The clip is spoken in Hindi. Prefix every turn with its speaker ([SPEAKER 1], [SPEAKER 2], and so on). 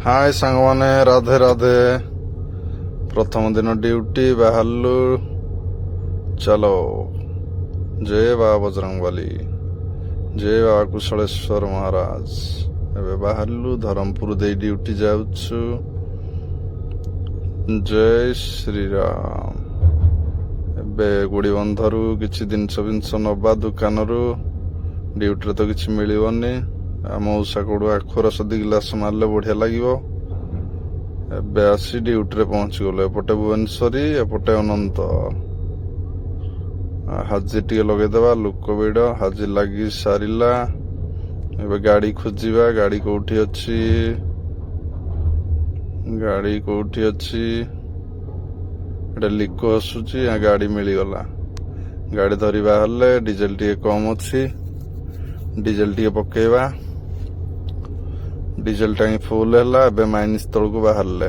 [SPEAKER 1] हाय सांगवाने राधे राधे प्रथम दिन ड्यूटी बाहरलु चलो जय बाबा बजरंगबली जय बाबा कुशलेश्वर महाराज एबे बाहरलु धरमपुर दे ड्यूटी जाउछु जय श्री राम एबे गुड़ी बंधरु किछि जिनस नबा दुकानरू ड्यूटी तो किछि मिलिबनी मौसा कोड़ू आखु रस 2 गिलास मारले बढ़िया लगे एबे आसी ड्यूटी पहुंची गलो एपटे भुवनेश्वरी एपटे अनंत हाजी टे लगेदेवा लोक बिड़ हाजी लगी सारा एबे गाड़ी खोजा गाड़ी कौटी अच्छी लिको आसूची गाड़ी मिलगला गाड़ी धरी बाहरले डीजेल टे कम अच्छी डीजेल टे पकेवा डीजेल टांगी फुल है माइनिस तल को बाहरले